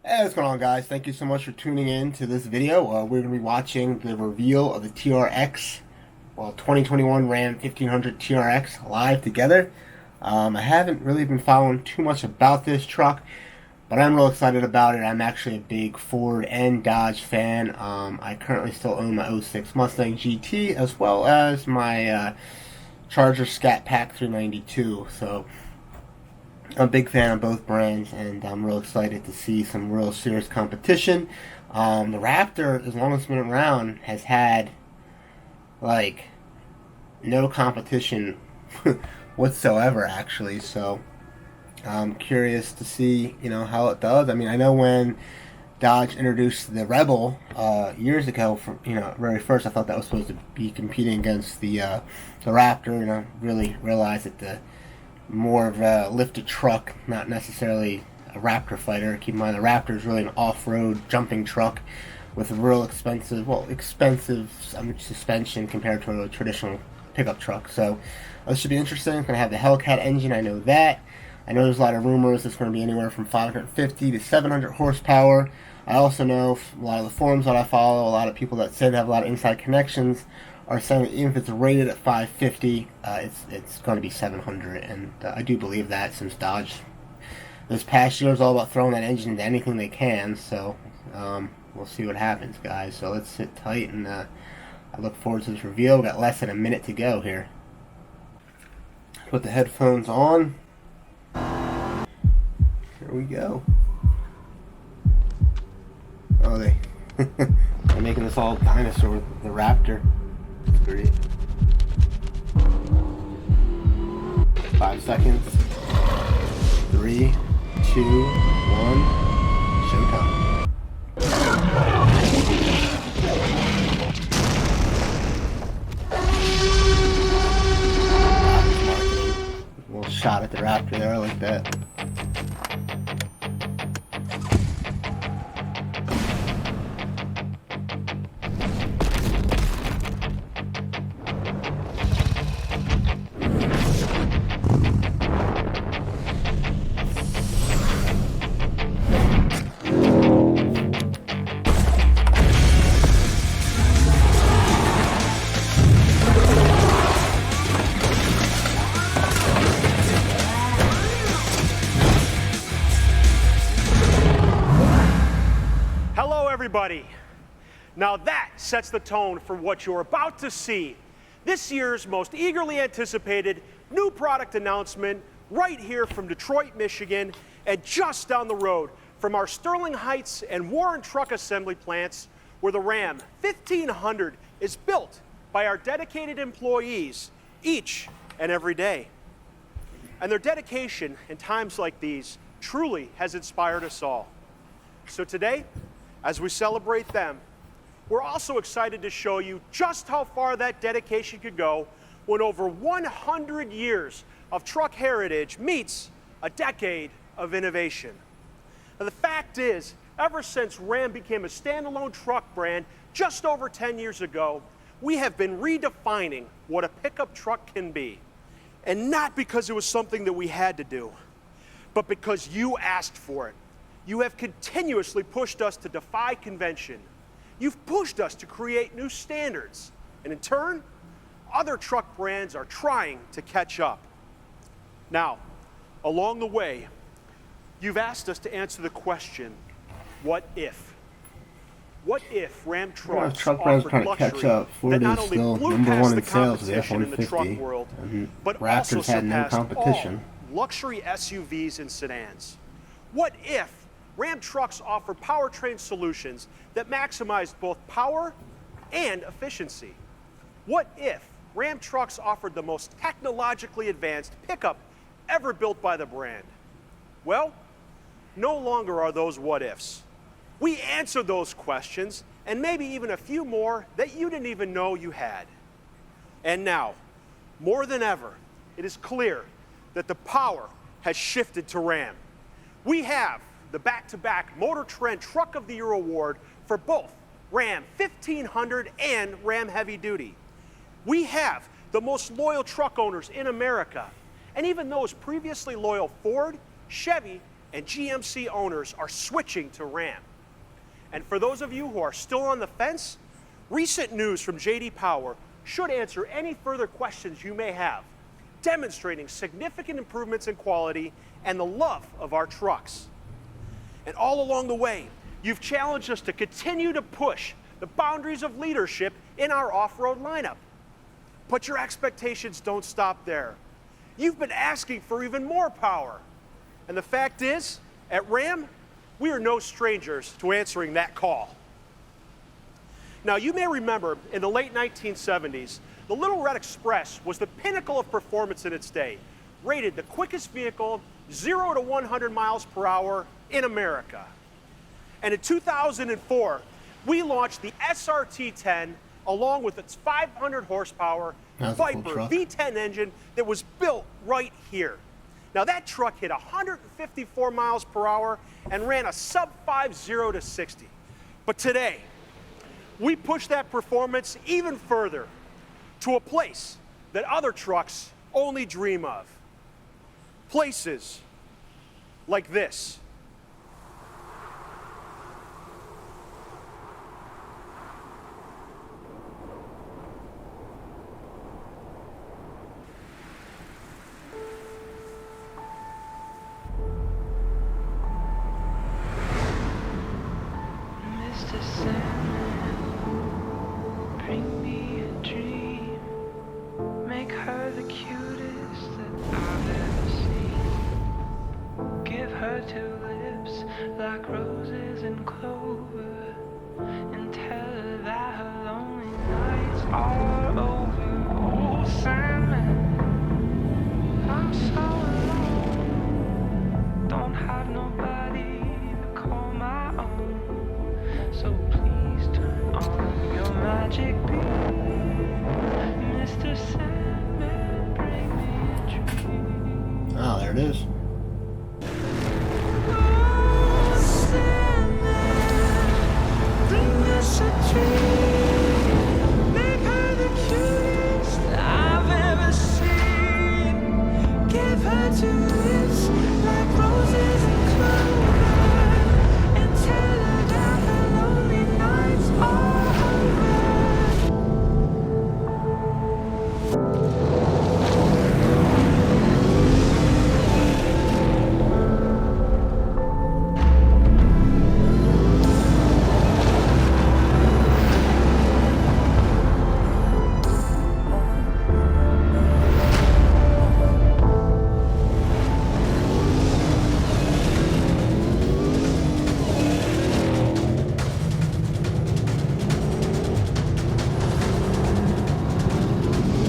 Hey, what's going on, guys? Thank you so much for tuning in to this video. We're going to be watching the reveal of the TRX, 2021 Ram 1500 TRX live together. I haven't really been following too much about this truck, but I'm real excited about it. I'm actually a big Ford and Dodge fan. I currently still own my '06 Mustang GT as well as my Charger Scat Pack 392. So I'm a big fan of both brands, and I'm real excited to see some real serious competition. The Raptor, as long as it's been around, has had like no competition whatsoever, actually. So I'm curious to see, how it does. I mean, I know when Dodge introduced the Rebel years ago, from very first, I thought that was supposed to be competing against the Raptor, and I really realized that the more of a lifted truck, not necessarily a Raptor fighter. Keep in mind, the Raptor is really an off-road jumping truck with a real expensive suspension compared to a traditional pickup truck. So this should be interesting. It's going to have the Hellcat engine, I know that. I know there's a lot of rumors it's going to be anywhere from 550 to 700 horsepower. I also know a lot of the forums that I follow, a lot of people that say they have a lot of inside connections are saying that even if it's rated at 550, it's going to be 700, and I do believe that, since Dodge this past year is all about throwing that engine into anything they can. So we'll see what happens, guys. So let's sit tight, and I look forward to this reveal. We've got less than a minute to go here. Put the headphones on. Here we go. Oh, they're making this all dinosaur with the Raptor. Great. 5 seconds. 3, 2, 1. Showtime. A little shot at the Raptor there, I like that. Hello, everybody. Now that sets the tone for what you're about to see. This year's most eagerly anticipated new product announcement right here from Detroit, Michigan, and just down the road from our Sterling Heights and Warren Truck Assembly plants, where the Ram 1500 is built by our dedicated employees each and every day. And their dedication in times like these truly has inspired us all. So today, as we celebrate them, we're also excited to show you just how far that dedication could go when over 100 years of truck heritage meets a decade of innovation. Now, the fact is, ever since Ram became a standalone truck brand just over 10 years ago, we have been redefining what a pickup truck can be. And not because it was something that we had to do, but because you asked for it. You have continuously pushed us to defy convention. You've pushed us to create new standards. And in turn, other truck brands are trying to catch up. Now, along the way, you've asked us to answer the question, what if? What if Ram trucks truck brands offered trying to catch luxury up. Ford that not is only still blew number past one the in sales with the competition in the truck F-150, world, and but also Raptors had no surpassed competition. all luxury SUVs and sedans? What if Ram trucks offer powertrain solutions that maximize both power and efficiency? What if Ram trucks offered the most technologically advanced pickup ever built by the brand? Well, no longer are those what ifs. We answered those questions, and maybe even a few more that you didn't even know you had. And now, more than ever, it is clear that the power has shifted to Ram. We have the back-to-back Motor Trend Truck of the Year award for both Ram 1500 and Ram Heavy Duty. We have the most loyal truck owners in America, and even those previously loyal Ford, Chevy, and GMC owners are switching to Ram. And for those of you who are still on the fence, recent news from J.D. Power should answer any further questions you may have, demonstrating significant improvements in quality and the love of our trucks. And all along the way, you've challenged us to continue to push the boundaries of leadership in our off-road lineup. But your expectations don't stop there. You've been asking for even more power. And the fact is, at Ram, we are no strangers to answering that call. Now, you may remember in the late 1970s, the Little Red Express was the pinnacle of performance in its day, rated the quickest vehicle 0 to 100 miles per hour in America. And in 2004, we launched the SRT-10 along with its 500 horsepower Viper V10 engine that was built right here. Now that truck hit 154 miles per hour and ran a sub-5 0 to 60. But today, we push that performance even further to a place that other trucks only dream of. Places like this. Mr. Sandman, bring me a dream. Make her the cutest that I've ever seen. Give her tulips like roses and clover, and tell her that her lonely nights are over. Oh, Sandman, I'm so alone. Don't have nobody to call my own. So please turn on your magic beam. Mr. Sandman, bring me a dream. Oh, there it is. Oh, Sandman, bring us a dream. Make her the cutest I've ever seen. Give her tulips like roses and clover, and tell her that her lonely nights are over.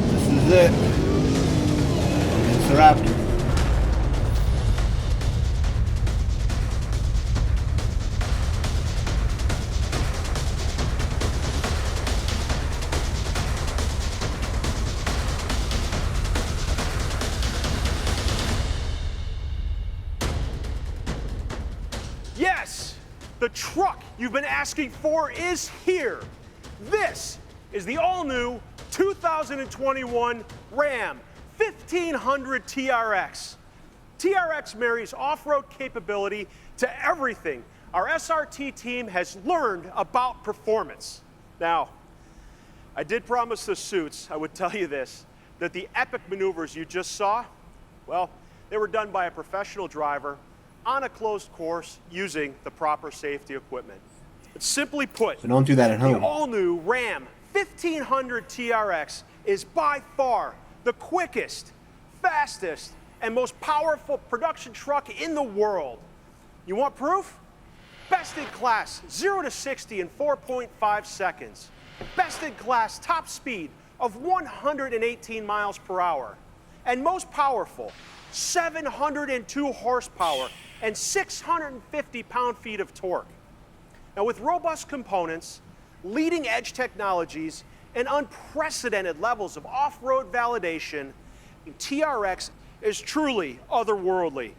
This is it. It's the Raptor. Yes, the truck you've been asking for is here. This is the all-new 2021 Ram 1500 TRX. TRX marries off-road capability to everything our SRT team has learned about performance. Now, I did promise the suits, I would tell you this, that the epic maneuvers you just saw, well, they were done by a professional driver on a closed course using the proper safety equipment. But simply put, So don't do that at the home. all-new Ram 1500 TRX is by far the quickest, fastest, and most powerful production truck in the world. You want proof? Best in class 0 to 60 in 4.5 seconds. Best in class top speed of 118 miles per hour. And most powerful, 702 horsepower and 650 pound-feet of torque. Now with robust components, leading edge technologies, and unprecedented levels of off-road validation, TRX is truly otherworldly.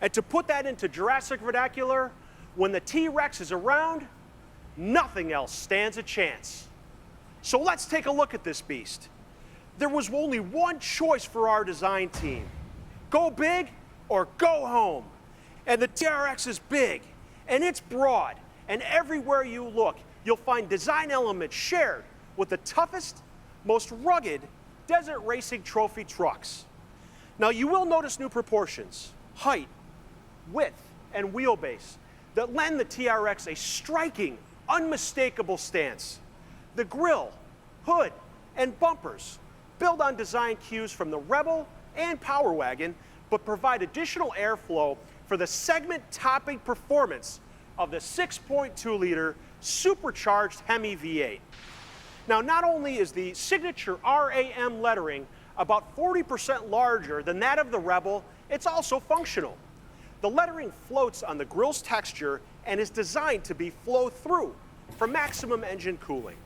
And to put that into Jurassic vernacular, when the T-Rex is around, nothing else stands a chance. So let's take a look at this beast. There was only one choice for our design team. Go big or go home. And the TRX is big, and it's broad, and everywhere you look, you'll find design elements shared with the toughest, most rugged desert racing trophy trucks. Now, you will notice new proportions, height, width, and wheelbase that lend the TRX a striking, unmistakable stance. The grille, hood, and bumpers build on design cues from the Rebel and Power Wagon, but provide additional airflow for the segment-topping performance of the 6.2-liter supercharged Hemi V8. Now, not only is the signature RAM lettering about 40% larger than that of the Rebel, it's also functional. The lettering floats on the grille's texture and is designed to be flow-through for maximum engine cooling.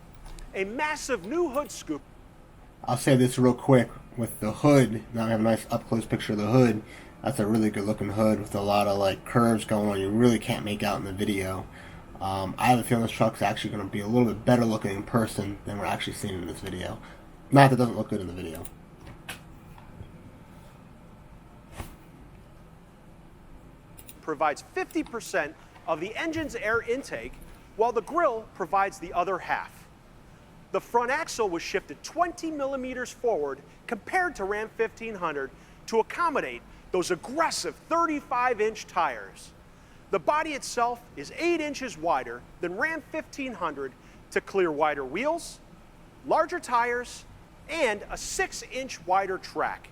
A massive new hood scoop. I'll say this real quick with the hood. Now I have a nice up-close picture of the hood. That's a really good-looking hood with a lot of like curves going on. You really can't make out in the video. I have a feeling this truck's actually going to be a little bit better looking in person than we're actually seeing in this video. Not that it doesn't look good in the video. Provides 50% of the engine's air intake, while the grille provides the other half. The front axle was shifted 20 millimeters forward compared to Ram 1500 to accommodate those aggressive 35-inch tires. The body itself is 8 inches wider than Ram 1500 to clear wider wheels, larger tires, and a 6-inch wider track.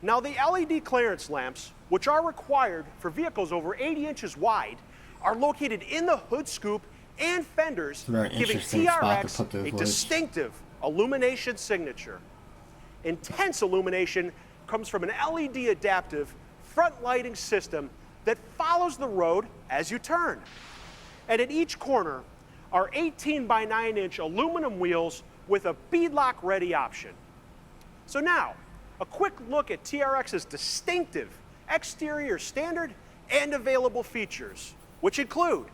Now, the LED clearance lamps, which are required for vehicles over 80 inches wide, are located in the hood scoop and fenders, giving TRX a distinctive illumination signature. Intense illumination comes from an LED adaptive front lighting system that follows the road as you turn. And at each corner are 18 by 9-inch aluminum wheels with a beadlock ready option. So now, a quick look at TRX's distinctive exterior standard and available features, which include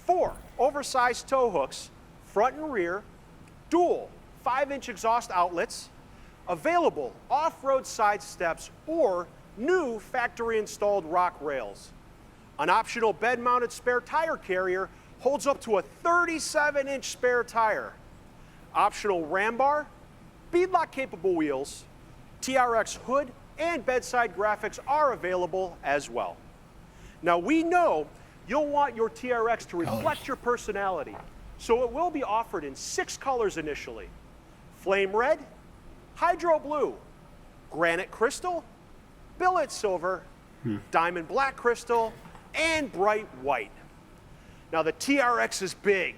4 oversized tow hooks, front and rear, dual 5-inch exhaust outlets, available off-road side steps or new factory-installed rock rails. An optional bed-mounted spare tire carrier holds up to a 37-inch spare tire. Optional ram bar, beadlock-capable wheels, TRX hood, and bedside graphics are available as well. Now, we know you'll want your TRX to reflect your personality, so it will be offered in 6 colors initially: flame red, hydro blue, granite crystal, billet silver, diamond black crystal, and bright white. Now, the TRX is big,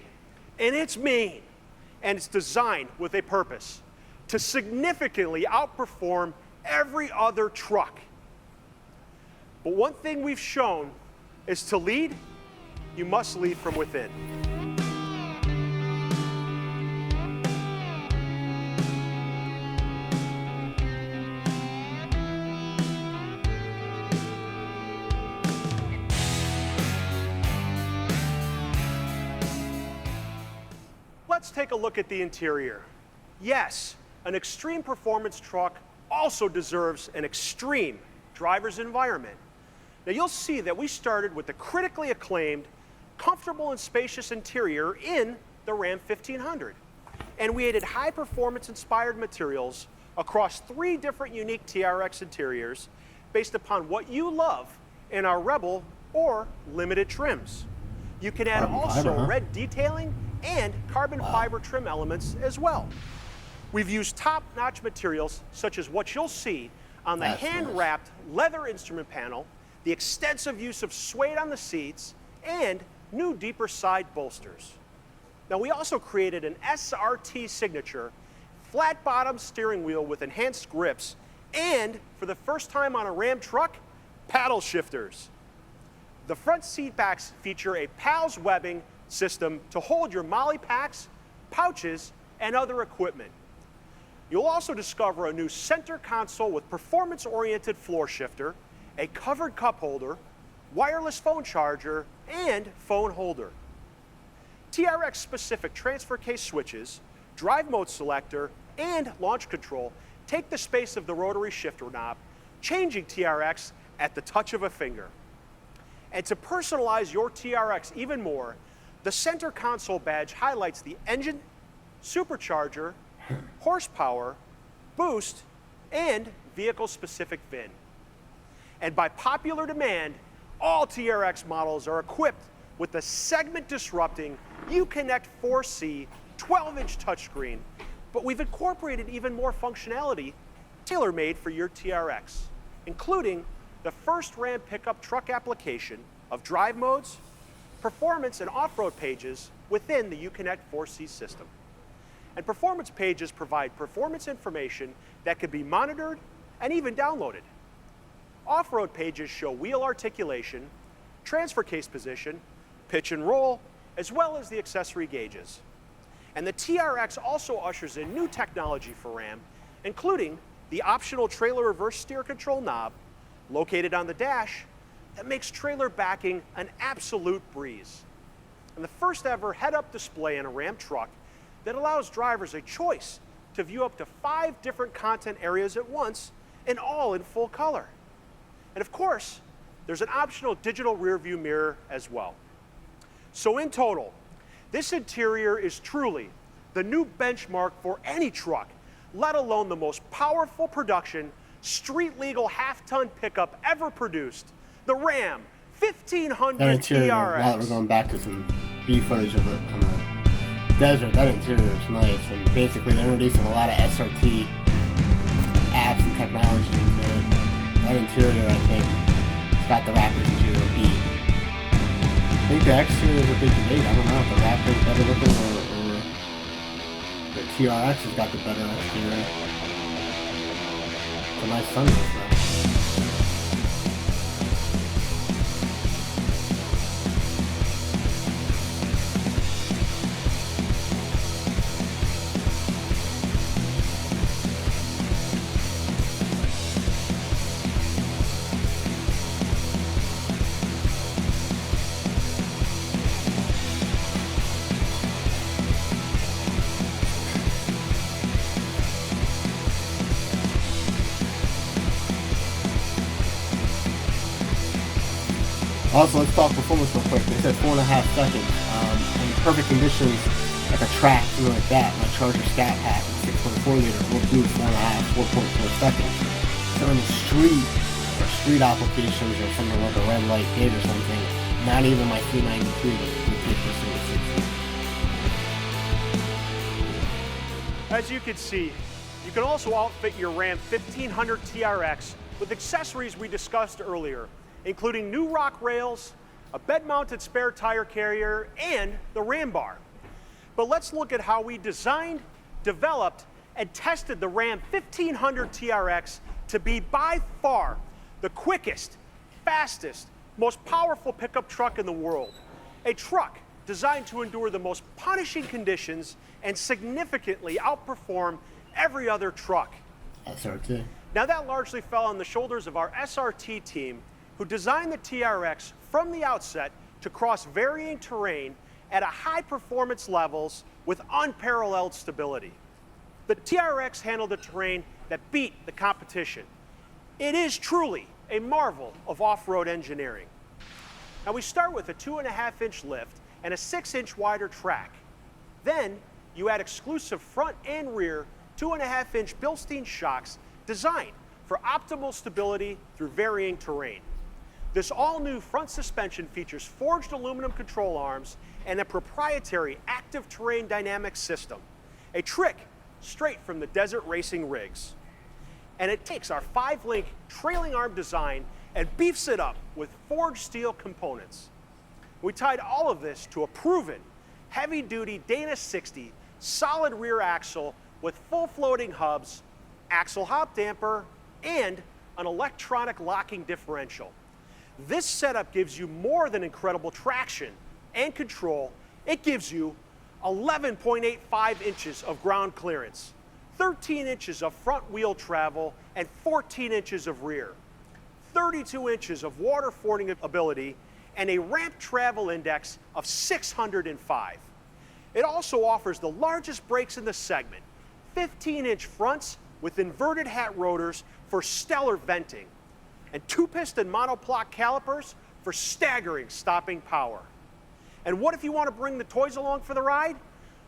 and it's mean, and it's designed with a purpose: to significantly outperform every other truck. But one thing we've shown is to lead, you must lead from within. Let's take a look at the interior. Yes, an extreme performance truck also deserves an extreme driver's environment. Now, you'll see that we started with the critically acclaimed, comfortable and spacious interior in the Ram 1500. And we added high-performance inspired materials across 3 different unique TRX interiors based upon what you love in our Rebel or limited trims. You can add also red detailing and carbon fiber trim elements as well. We've used top-notch materials such as what you'll see on the hand-wrapped leather instrument panel, the extensive use of suede on the seats, and new deeper side bolsters. Now, we also created an SRT signature flat-bottom steering wheel with enhanced grips, and for the first time on a Ram truck, paddle shifters. The front seat backs feature a PALS webbing system to hold your molly packs, pouches, and other equipment. You'll also discover a new center console with performance-oriented floor shifter, a covered cup holder, wireless phone charger, and phone holder. TRX-specific transfer case switches, drive mode selector, and launch control take the space of the rotary shifter knob, changing TRX at the touch of a finger. And to personalize your TRX even more, the center console badge highlights the engine, supercharger, horsepower, boost, and vehicle-specific VIN. And by popular demand, all TRX models are equipped with the segment-disrupting Uconnect 4C 12-inch touchscreen, but we've incorporated even more functionality tailor-made for your TRX, including the first Ram pickup truck application of drive modes, performance, and off-road pages within the Uconnect 4C system. And performance pages provide performance information that can be monitored and even downloaded. Off-road pages show wheel articulation, transfer case position, pitch and roll, as well as the accessory gauges. And the TRX also ushers in new technology for Ram, including the optional trailer reverse steer control knob located on the dash that makes trailer backing an absolute breeze. And the first ever head-up display in a Ram truck that allows drivers a choice to view up to 5 different content areas at once, and all in full color. And of course, there's an optional digital rear view mirror as well. So in total, this interior is truly the new benchmark for any truck, let alone the most powerful production, street-legal half-ton pickup ever produced, the Ram 1500 That interior, TRX. now that we're going back to some B footage of it on the desert, that interior is nice. And basically they're introducing a lot of SRT apps and technology into it. That interior, I think, has got the Raptor's interior beat. I think the exterior is a big debate. I don't know if the Raptor is better looking or the TRX has got the better exterior. It's a nice sunroof though. Also, let's talk performance real quick. They said 4.5 seconds. In perfect conditions, like a track, something like that, my Charger Scat Pack, 6.4 liter, will do 4.4 seconds. So in the street, or street applications, or something like a red light gate or something, not even my 393 would take this in the 60. As you can see, you can also outfit your Ram 1500 TRX with accessories we discussed earlier, including new rock rails, a bed-mounted spare tire carrier, and the Ram bar. But let's look at how we designed, developed, and tested the Ram 1500 TRX to be by far the quickest, fastest, most powerful pickup truck in the world. A truck designed to endure the most punishing conditions and significantly outperform every other truck. SRT. Now that largely fell on the shoulders of our SRT team, who designed the TRX from the outset to cross varying terrain at a high performance levels with unparalleled stability. The TRX handled the terrain that beat the competition. It is truly a marvel of off-road engineering. Now we start with a 2.5-inch lift and a 6-inch wider track. Then you add exclusive front and rear 2.5-inch Bilstein shocks designed for optimal stability through varying terrain. This all-new front suspension features forged aluminum control arms and a proprietary active terrain dynamics system, a trick straight from the desert racing rigs. And it takes our 5-link trailing arm design and beefs it up with forged steel components. We tied all of this to a proven heavy-duty Dana 60 solid rear axle with full floating hubs, axle hop damper, and an electronic locking differential. This setup gives you more than incredible traction and control. It gives you 11.85 inches of ground clearance, 13 inches of front wheel travel, and 14 inches of rear, 32 inches of water fording ability, and a ramp travel index of 605. It also offers the largest brakes in the segment, 15-inch fronts with inverted hat rotors for stellar venting, and 2-piston monoblock calipers for staggering stopping power. And what if you want to bring the toys along for the ride?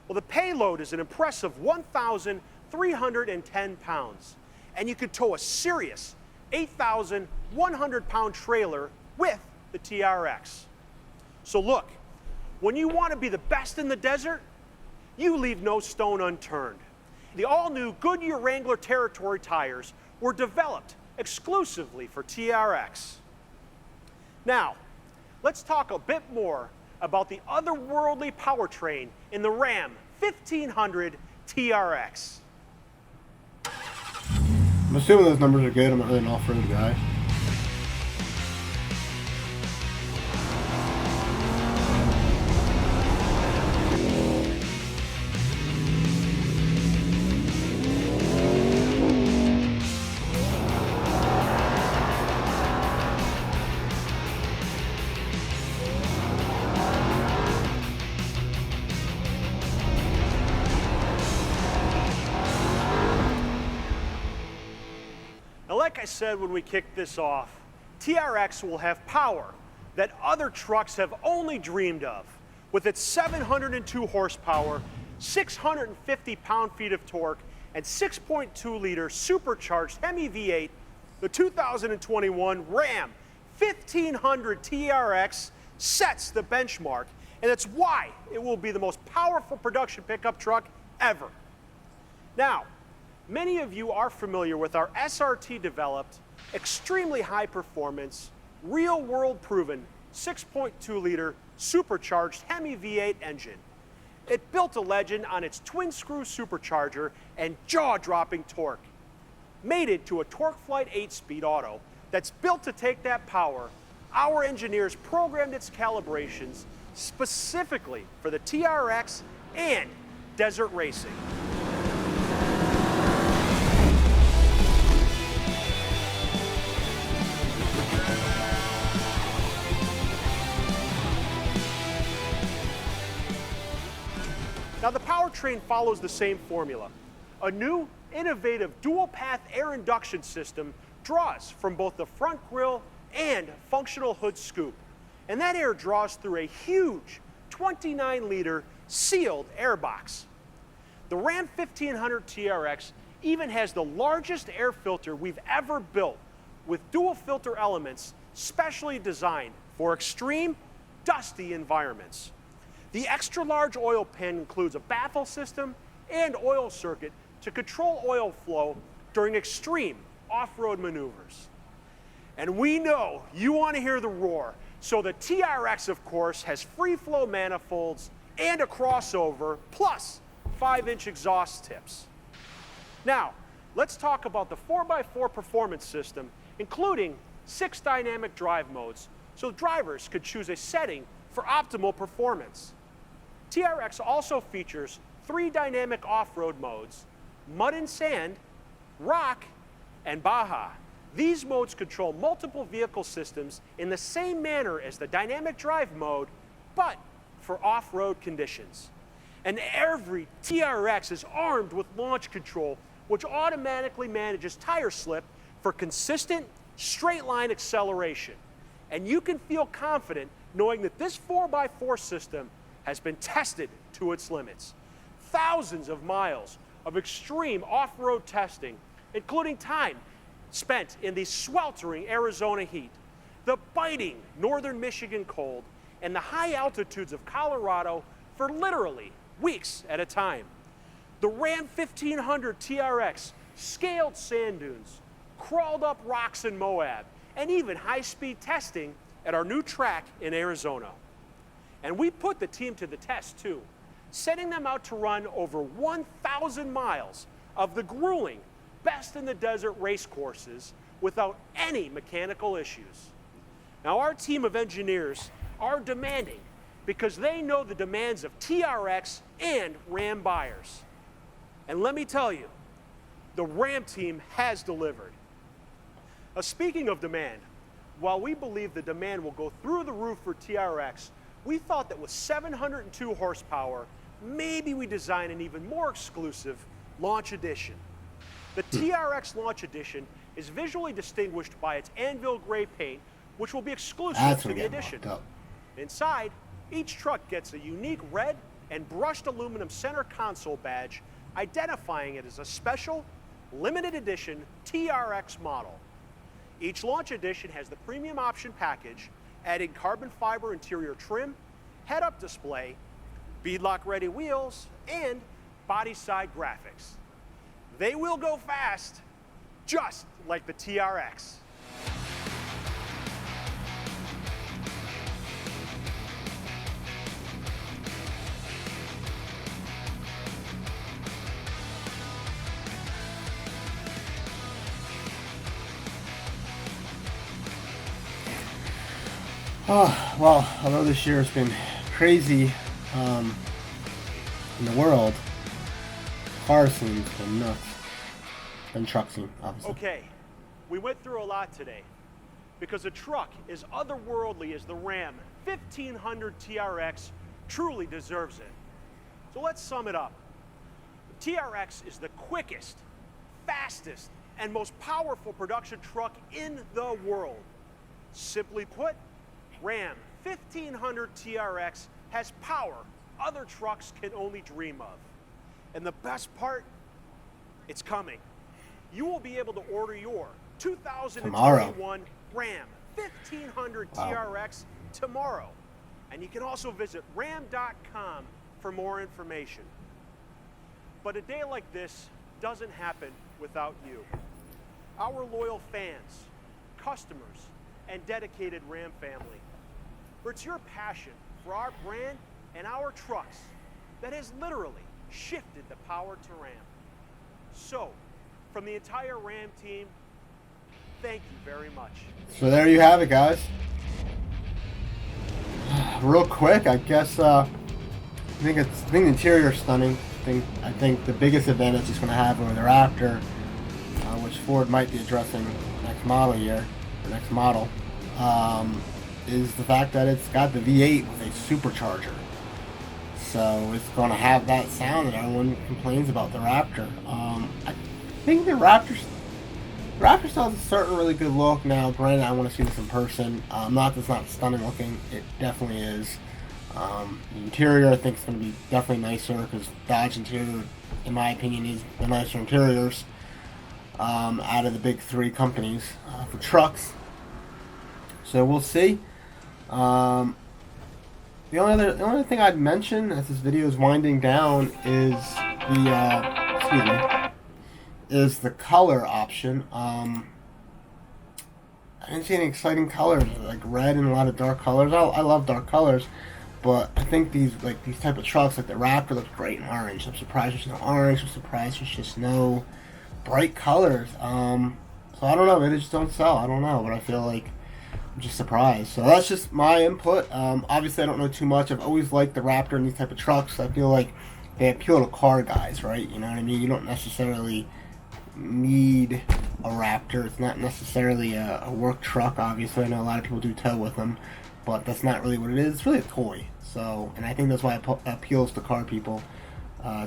Well, the payload is an impressive 1,310 pounds, and you could tow a serious 8,100-pound trailer with the TRX. So look, when you want to be the best in the desert, you leave no stone unturned. The all-new Goodyear Wrangler Territory tires were developed exclusively for TRX. Now, let's talk a bit more about the otherworldly powertrain in the Ram 1500 TRX. I'm assuming those numbers are good. I'm not really an off-road guy. Like I said when we kicked this off, TRX will have power that other trucks have only dreamed of. With its 702 horsepower, 650 pound-feet of torque, and 6.2-liter supercharged Hemi V8, the 2021 Ram 1500 TRX sets the benchmark, and it's why it will be the most powerful production pickup truck ever. Now, many of you are familiar with our SRT-developed, extremely high-performance, real-world proven 6.2-liter supercharged Hemi V8 engine. It built a legend on its twin-screw supercharger and jaw-dropping torque. Mated to a TorqueFlite 8-speed auto that's built to take that power, our engineers programmed its calibrations specifically for the TRX and desert racing. Now, the powertrain follows the same formula. A new, innovative dual-path air induction system draws from both the front grille and functional hood scoop. And that air draws through a huge 29-liter sealed airbox. The Ram 1500 TRX even has the largest air filter we've ever built, with dual filter elements specially designed for extreme, dusty environments. The extra-large oil pan includes a baffle system and oil circuit to control oil flow during extreme off-road maneuvers. And we know you want to hear the roar, so the TRX, of course, has free-flow manifolds and a crossover, plus 5-inch exhaust tips. Now, let's talk about the 4x4 performance system, including 6 dynamic drive modes, so drivers could choose a setting for optimal performance. TRX also features 3 dynamic off-road modes: mud and sand, rock, and Baja. These modes control multiple vehicle systems in the same manner as the dynamic drive mode, but for off-road conditions. And every TRX is armed with launch control, which automatically manages tire slip for consistent, straight-line acceleration. And you can feel confident knowing that this 4x4 system has been tested to its limits. Thousands of miles of extreme off-road testing, including time spent in the sweltering Arizona heat, the biting northern Michigan cold, and the high altitudes of Colorado for literally weeks at a time. The Ram 1500 TRX scaled sand dunes, crawled up rocks in Moab, and even high-speed testing at our new track in Arizona. And we put the team to the test too, sending them out to run over 1,000 miles of the grueling best in the desert race courses without any mechanical issues. Now, our team of engineers are demanding because they know the demands of TRX and Ram buyers. And let me tell you, the Ram team has delivered. Now, speaking of demand, while we believe the demand will go through the roof for TRX, we thought that with 702 horsepower, maybe we design an even more exclusive Launch Edition. The TRX Launch Edition is visually distinguished by its anvil gray paint which will be exclusive That's to gonna the get edition. locked up. Inside, each truck gets a unique red and brushed aluminum center console badge identifying it as a special, limited edition TRX model. Each launch edition has the premium option package, adding carbon fiber interior trim, head-up display, beadlock-ready wheels, and body-side graphics. They will go fast, just like the TRX. Oh, well, although this year has been crazy in the world, car scene's been nuts. And truck scene, obviously. Okay, we went through a lot today because a truck as otherworldly as the Ram 1500 TRX truly deserves it. So let's sum it up. The TRX is the quickest, fastest, and most powerful production truck in the world. Simply put, Ram 1500 TRX has power other trucks can only dream of. And the best part, it's coming. You will be able to order your 2021 Ram 1500 TRX tomorrow. And you can also visit ram.com for more information. But a day like this doesn't happen without you. Our loyal fans, customers, and dedicated Ram family. For it's your passion for our brand and our trucks that has literally shifted the power to Ram. So, from the entire Ram team, thank you very much. So there you have it, guys. Real quick, I guess I think the interior is stunning. I think the biggest advantage it's going to have over the Raptor, which Ford might be addressing next model year, or next model, is the fact that it's got the V8 with a supercharger. So it's going to have that sound that everyone complains about the Raptor. I think the Raptor still has a certain really good look. Now, granted, I want to see this in person. Not that it's not stunning looking. It definitely is. The interior, I think, is going to be definitely nicer because Dodge interior, in my opinion, is the nicer interiors out of the big three companies for trucks. So we'll see. The only other thing I'd mention as this video is winding down is the color option. I didn't see any exciting colors like red and a lot of dark colors. I love dark colors, but I think these type of trucks like the Raptor looks great in orange. I'm surprised there's no orange. I'm surprised there's just no bright colors. So I don't know. Maybe they just don't sell. I don't know, but I feel like I'm just surprised. So that's just my input. Obviously, I don't know too much. I've always liked the Raptor and these type of trucks. I feel like they appeal to car guys, right? You know what I mean? You don't necessarily need a Raptor. It's not necessarily a work truck, obviously. I know a lot of people do tow with them, but that's not really what it is. It's really a toy. So, and I think that's why it appeals to car people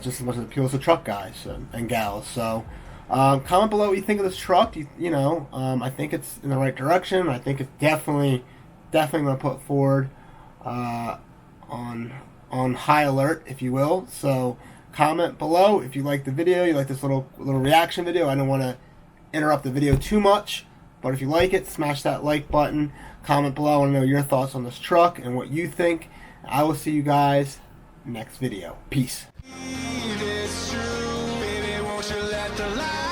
just as much as it appeals to truck guys and gals. So, comment below what you think of this truck. I think it's in the right direction. I think it's definitely going to put Ford on high alert, if you will. So comment below if you like the video, you like this little reaction video. I don't want to interrupt the video too much, but if you like it, smash that like button. Comment below. I want to know your thoughts on this truck and what you think. I will see you guys next video. Peace. It's true, baby, won't you let the light